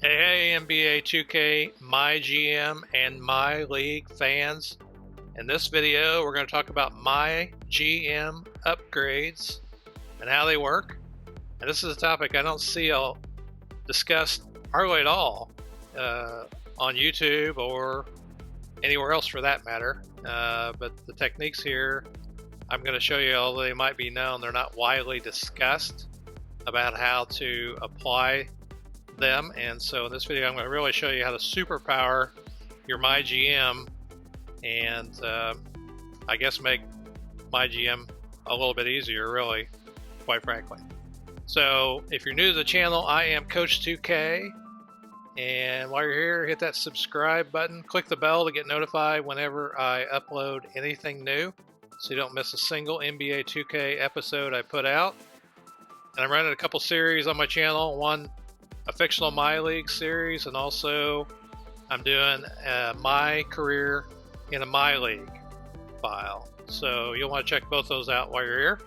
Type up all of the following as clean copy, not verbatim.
Hey, NBA2K MyGM and My League fans. In this video, we're going to talk about MyGM Upgrades and how they work. And this is a topic I don't see discussed hardly at all on YouTube or anywhere else for that matter. But the techniques here, I'm going to show you, although they might be known, they're not widely discussed about how to apply them. And so in this video I'm going to really show you how to superpower your MyGM and I guess make MyGM a little bit easier, really, quite frankly. So if you're new to the channel, I am Coach 2K, and while you're here, hit that subscribe button, click the bell to get notified whenever I upload anything new so you don't miss a single NBA 2K episode I put out. And I'm running a couple series on my channel, one a fictional My League series, and also I'm doing my career in a My League file. So you'll want to check both those out while you're here.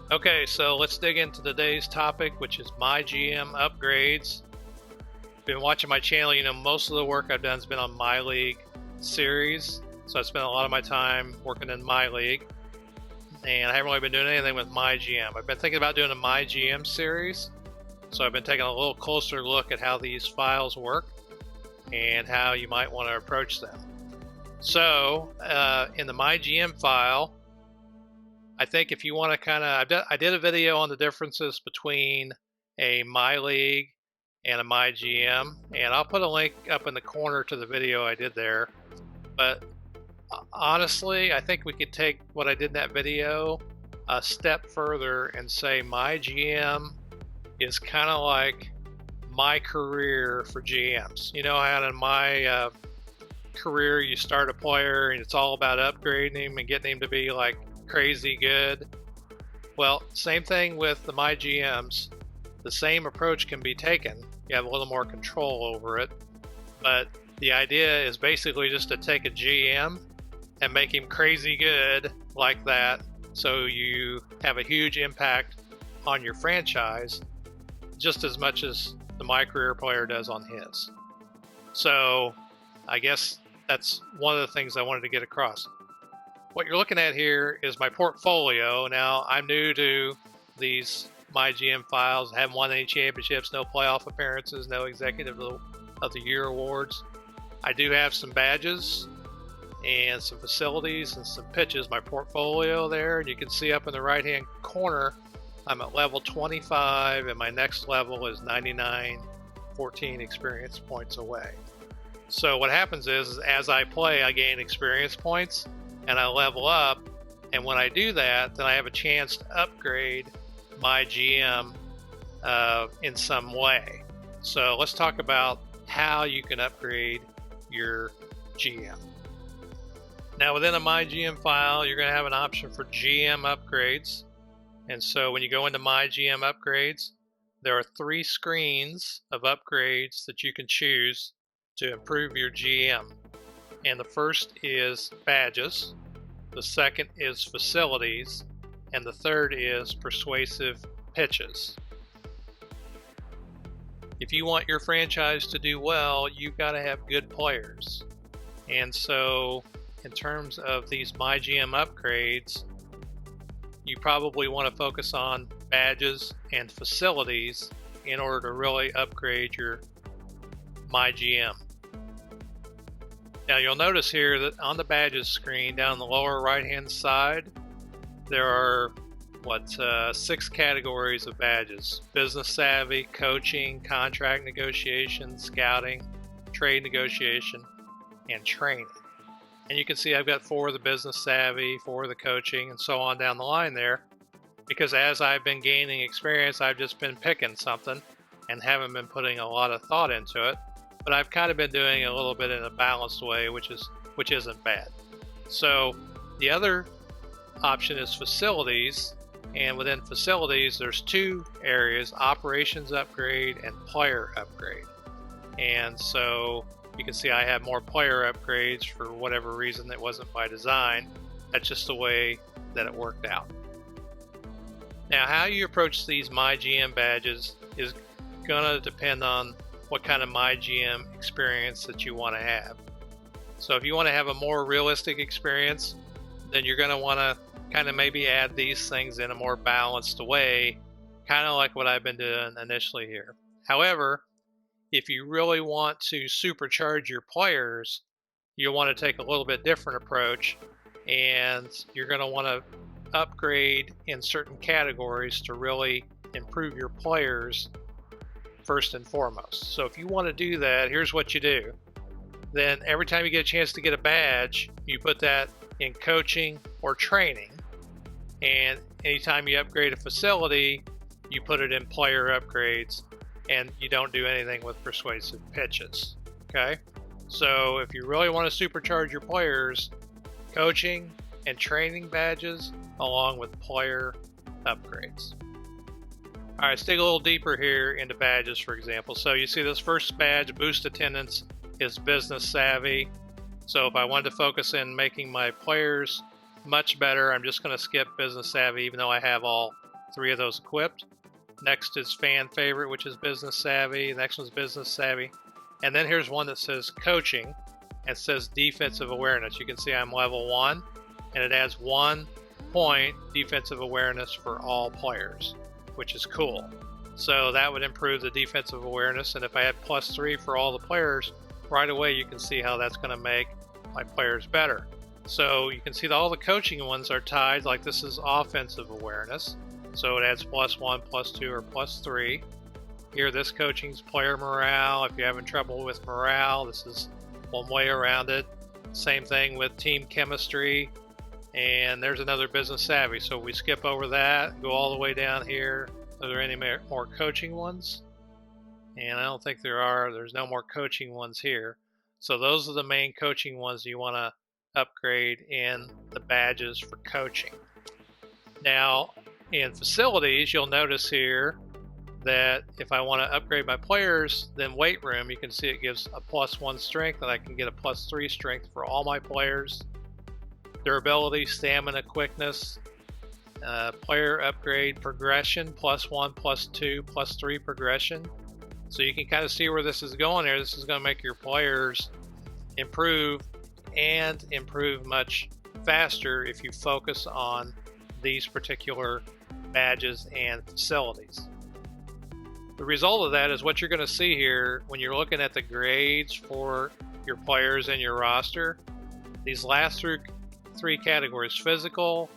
Okay, so let's dig into today's topic, which is MyGM Upgrades. If you've been watching my channel, you know most of the work I've done has been on My League series. So I spent a lot of my time working in My League, and I haven't really been doing anything with MyGM. I've been thinking about doing a MyGM series. So I've been taking a little closer look at how these files work and how you might want to approach them. So in the MyGM file, I think if you want to kind of, I did a video on the differences between a My League and a MyGM, and I'll put a link up in the corner to the video I did there. But honestly, I think we could take what I did in that video a step further and say MyGM is kind of like my career for GMs. You know how in my career you start a player and it's all about upgrading him and getting him to be like crazy good? Well, same thing with the MyGMs. The same approach can be taken. You have a little more control over it, but the idea is basically just to take a GM and make him crazy good like that, so you have a huge impact on your franchise just as much as the My Career player does on his. So I guess that's one of the things I wanted to get across. What you're looking at here is my portfolio. Now, I'm new to these MyGM files. I haven't won any championships, no playoff appearances, no Executive of the Year awards. I do have some badges and some facilities and some pitches, my portfolio there. And you can see up in the right-hand corner, I'm at level 25, and my next level is 99, 14 experience points away. So what happens is as I play, I gain experience points and I level up. And when I do that, then I have a chance to upgrade my GM in some way. So let's talk about how you can upgrade your GM. Now within a MyGM file, you're going to have an option for GM upgrades. And so when you go into MyGM Upgrades, there are 3 screens of upgrades that you can choose to improve your GM. And the first is badges, the second is facilities, and the third is persuasive pitches. If you want your franchise to do well, you've got to have good players. And so in terms of these MyGM upgrades, you probably want to focus on badges and facilities in order to really upgrade your MyGM. Now you'll notice here that on the badges screen down the lower right hand side, there are 6 categories of badges: business savvy, coaching, contract negotiation, scouting, trade negotiation, and training. And you can see I've got 4 of the business savvy, 4 of the coaching, and so on down the line there, because as I've been gaining experience, I've just been picking something and haven't been putting a lot of thought into it. But I've kind of been doing it a little bit in a balanced way, which isn't bad. So the other option is facilities, and within facilities there's 2 areas: operations upgrade and player upgrade. And so you can see I have more player upgrades for whatever reason. That wasn't by design. That's just the way that it worked out. Now, how you approach these MyGM badges is gonna depend on what kind of MyGM experience that you want to have. So if you want to have a more realistic experience, then you're going to want to kind of maybe add these things in a more balanced way, kind of like what I've been doing initially here. However, if you really want to supercharge your players, you'll want to take a little bit different approach, and you're going to want to upgrade in certain categories to really improve your players first and foremost. So if you want to do that, here's what you do. Then every time you get a chance to get a badge, you put that in coaching or training. And anytime you upgrade a facility, you put it in player upgrades, and you don't do anything with persuasive pitches. Okay? So if you really want to supercharge your players, coaching and training badges along with player upgrades. All right, let's dig a little deeper here into badges, for example. So you see this first badge, boost attendance, is business savvy. So if I wanted to focus in making my players much better, I'm just going to skip business savvy, even though I have all three of those equipped. Next is fan favorite, which is business savvy. The next one's business savvy. And then here's one that says coaching and says defensive awareness. You can see I'm level 1, and it adds 1 point defensive awareness for all players, which is cool. So that would improve the defensive awareness, and if I had +3 for all the players, right away you can see how that's going to make my players better. So you can see that all the coaching ones are tied, like this is offensive awareness, so it adds +1, +2, or +3. Here this coaching's player morale. If you're having trouble with morale, this is one way around it. Same thing with team chemistry, and there's another business savvy. So we skip over that, go all the way down here. Are there any more coaching ones? And I don't think there are. There's no more coaching ones here. So those are the main coaching ones you want to upgrade in the badges for coaching. Now in facilities, you'll notice here that if I want to upgrade my players, then weight room, you can see it gives a +1 strength, and I can get a +3 strength for all my players. Durability, stamina, quickness, player upgrade progression, +1, +2, +3 progression. So you can kind of see where this is going here. This is going to make your players improve, and improve much faster if you focus on these particular badges and facilities. The result of that is what you're going to see here when you're looking at the grades for your players and your roster. These last three categories, physicals,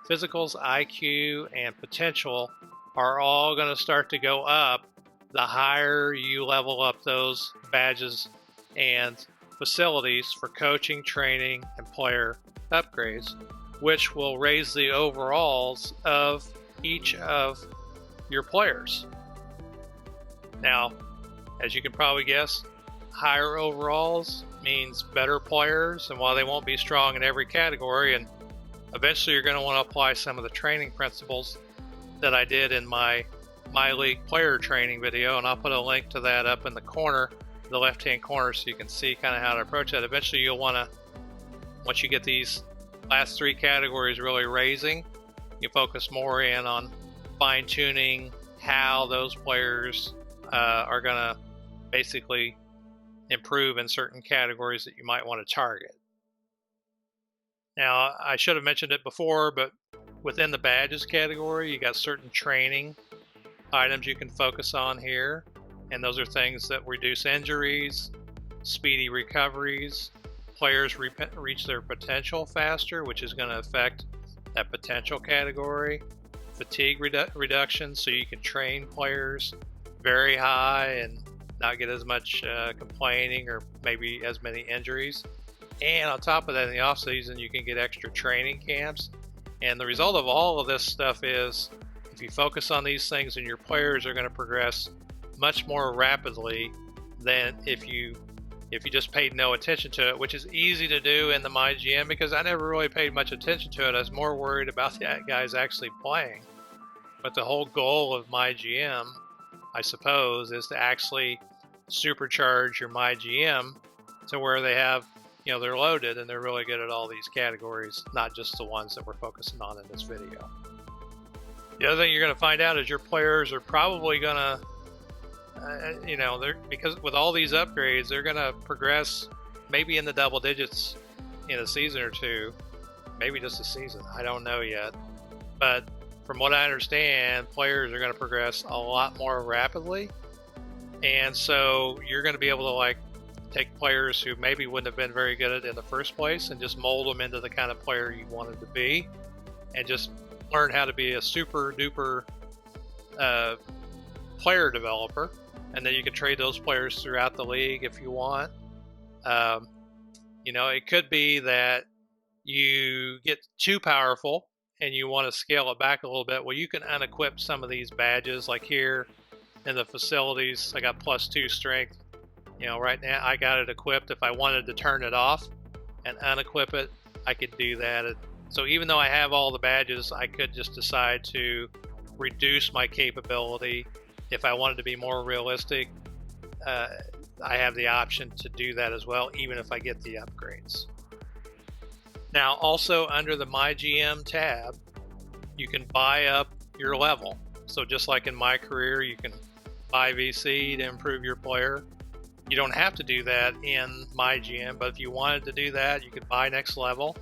IQ, and potential, are all going to start to go up the higher you level up those badges and facilities for coaching, training, and player upgrades, which will raise the overalls of each of your players. Now, as you can probably guess, higher overalls means better players, and while they won't be strong in every category, and eventually you're going to want to apply some of the training principles that I did in my League player training video, and I'll put a link to that up in the corner, the left-hand corner, so you can see kind of how to approach that. Eventually you'll want to, once you get these last three categories really raising, you focus more in on fine-tuning how those players are going to basically improve in certain categories that you might want to target. Now, I should have mentioned it before, but within the badges category, you got certain training items you can focus on here, and those are things that reduce injuries, speedy recoveries, players reach their potential faster, which is going to affect that potential category, fatigue reduction, so you can train players very high and not get as much complaining or maybe as many injuries. And on top of that, in the off season, you can get extra training camps. And the result of all of this stuff is, if you focus on these things, and your players are going to progress much more rapidly than if you just paid no attention to it, which is easy to do in the MyGM, because I never really paid much attention to it. I was more worried about the guys actually playing. But the whole goal of MyGM, I suppose, is to actually supercharge your MyGM to where they have, they're loaded and they're really good at all these categories, not just the ones that we're focusing on in this video. The other thing you're going to find out is your players are probably going to you know, they're, because with all these upgrades, they're going to progress maybe in the double digits in a season or two, maybe just a season. I don't know yet. But from what I understand, players are going to progress a lot more rapidly. And so you're going to be able to like take players who maybe wouldn't have been very good at it in the first place and just mold them into the kind of player you wanted to be, and just learn how to be a super duper player developer. And then you can trade those players throughout the league if you want. You know, it could be that you get too powerful and you want to scale it back a little bit. Well, you can unequip some of these badges, like here in the facilities. I got +2 strength. You know, right now I got it equipped. If I wanted to turn it off and unequip it, I could do that. So even though I have all the badges, I could just decide to reduce my capability. If I wanted to be more realistic, I have the option to do that as well, even if I get the upgrades. Now, also under the MyGM tab, you can buy up your level. So just like in my career, you can buy VC to improve your player. You don't have to do that in MyGM, but if you wanted to do that, you could buy next level.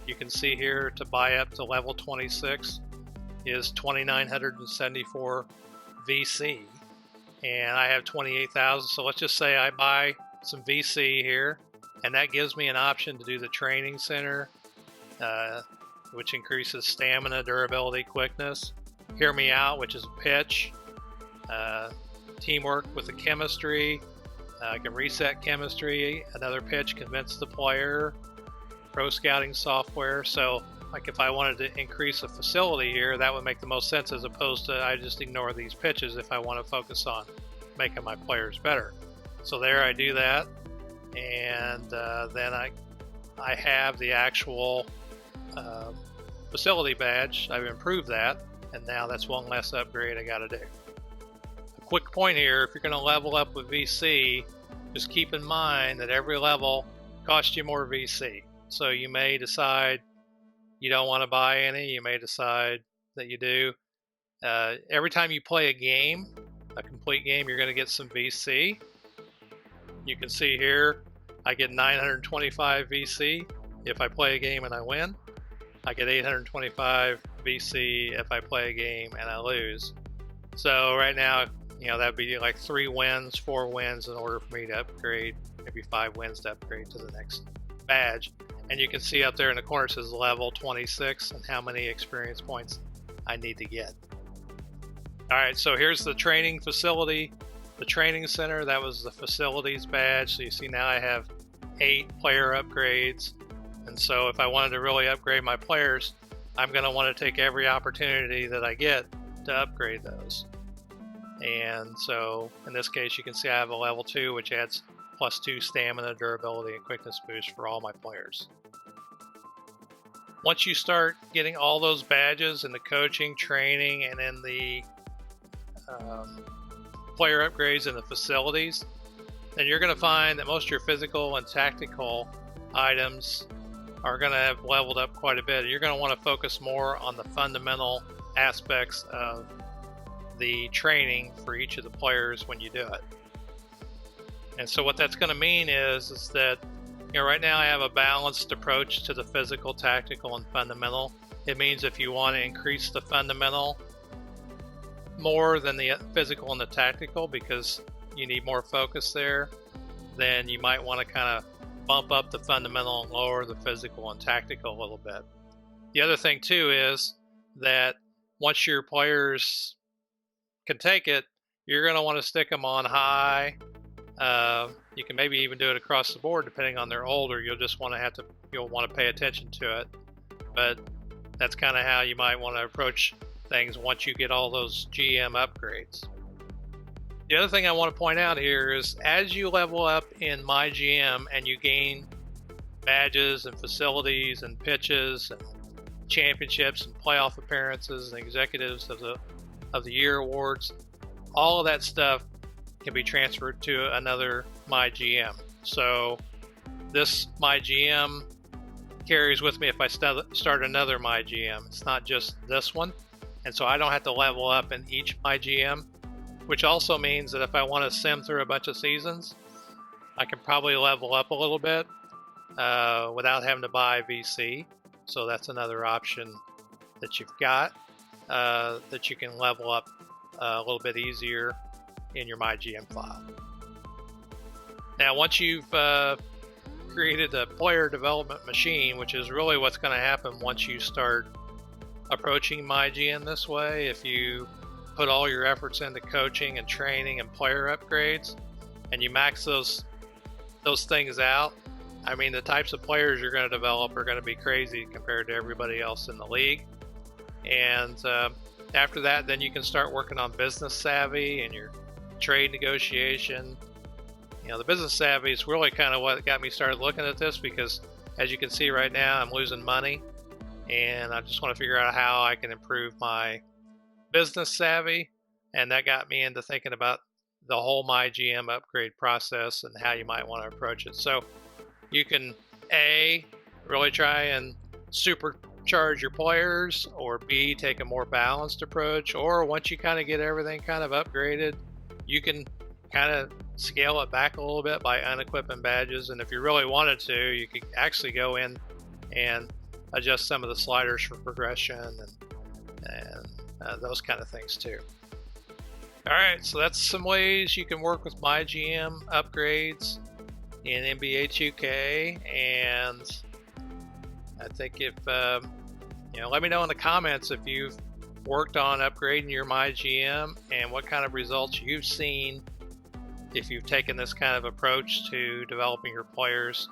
You can see here to buy up to level 26 is 2,974 VC, and I have 28,000. So let's just say I buy some VC here, and that gives me an option to do the training center, which increases stamina, durability, quickness. Hear me out, which is pitch, teamwork with the chemistry. I can reset chemistry, another pitch, convince the player, pro scouting software. So like if I wanted to increase a facility here, that would make the most sense, as opposed to I just ignore these pitches if I want to focus on making my players better. So there I do that, and then I have the actual facility badge. I've improved that, and now that's one less upgrade I got to do. A quick point here: if you're going to level up with VC, just keep in mind that every level costs you more VC. So you may decide you don't want to buy any. You may decide that you do. Every time you play a game, a complete game, you're going to get some VC. You can see here, I get 925 VC if I play a game and I win. I get 825 VC if I play a game and I lose. So right now, you know, that'd be like 3 wins, 4 wins in order for me to upgrade, maybe 5 wins to upgrade to the next badge. And you can see up there in the corner it says level 26 and how many experience points I need to get. All right, so here's the training facility, the training center. That was the facilities badge. So you see now I have 8 player upgrades. And so if I wanted to really upgrade my players, I'm going to want to take every opportunity that I get to upgrade those. And so in this case, you can see I have a level 2, which adds +2 stamina, durability, and quickness boost for all my players. Once you start getting all those badges in the coaching, training, and in the player upgrades in the facilities, then you're going to find that most of your physical and tactical items are going to have leveled up quite a bit. You're going to want to focus more on the fundamental aspects of the training for each of the players when you do it. And so what that's going to mean is that, you know, right now I have a balanced approach to the physical, tactical, and fundamental. It means if you want to increase the fundamental more than the physical and the tactical, because you need more focus there, then you might want to kind of bump up the fundamental and lower the physical and tactical a little bit. The other thing too is that once your players can take it, you're going to want to stick them on high. You can maybe even do it across the board depending on their older. You'll want to pay attention to it. But that's kind of how you might want to approach things once you get all those GM upgrades. The other thing I want to point out here is as you level up in MyGM and you gain badges and facilities and pitches and championships and playoff appearances and executives of the year awards, all of that stuff can be transferred to another MyGM. So this MyGM carries with me if I start another MyGM. It's not just this one. And so I don't have to level up in each MyGM. which also means that if I want to sim through a bunch of seasons, I can probably level up a little bit without having to buy VC. So that's another option that you've got, that you can level up a little bit easier in your MyGM file. Now, once you've created a player development machine, which is really what's going to happen once you start approaching MyGM this way, if you put all your efforts into coaching and training and player upgrades, and you max those things out, I mean, the types of players you're going to develop are going to be crazy compared to everybody else in the league. And after that, then you can start working on business savvy and your trade negotiation. You know, the business savvy is really kind of what got me started looking at this, because as you can see right now, I'm losing money, and I just want to figure out how I can improve my business savvy. And that got me into thinking about the whole MyGM upgrade process and how you might want to approach it. So you can A, really try and supercharge your players, or B, take a more balanced approach, or once you kind of get everything kind of upgraded, you can kind of scale it back a little bit by unequipping badges. And if you really wanted to, you could actually go in and adjust some of the sliders for progression and those kind of things too. All right, so that's some ways you can work with MyGM upgrades in NBA2K. And I think if let me know in the comments if you've worked on upgrading your MyGM and what kind of results you've seen if you've taken this kind of approach to developing your players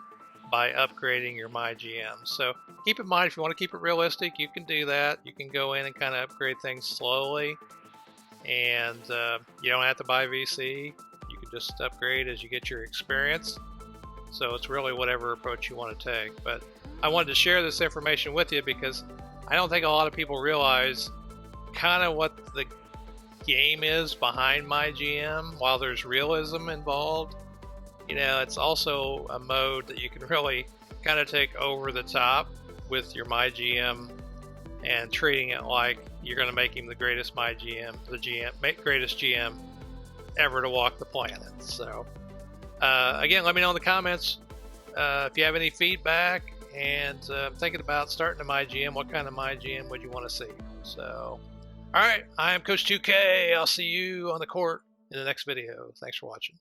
by upgrading your MyGM. So keep in mind, if you want to keep it realistic, you can do that. You can go in and kind of upgrade things slowly, and you don't have to buy VC. You can just upgrade as you get your experience. So it's really whatever approach you want to take. But I wanted to share this information with you because I don't think a lot of people realize kind of what the game is behind MyGM. While there's realism involved, you know, it's also a mode that you can really kind of take over the top with your MyGM and treating it like you're going to make him the greatest greatest GM ever to walk the planet. So again, let me know in the comments if you have any feedback, and thinking about starting a MyGM. What kind of MyGM would you want to see? So all right, I am Coach 2K. I'll see you on the court in the next video. Thanks for watching.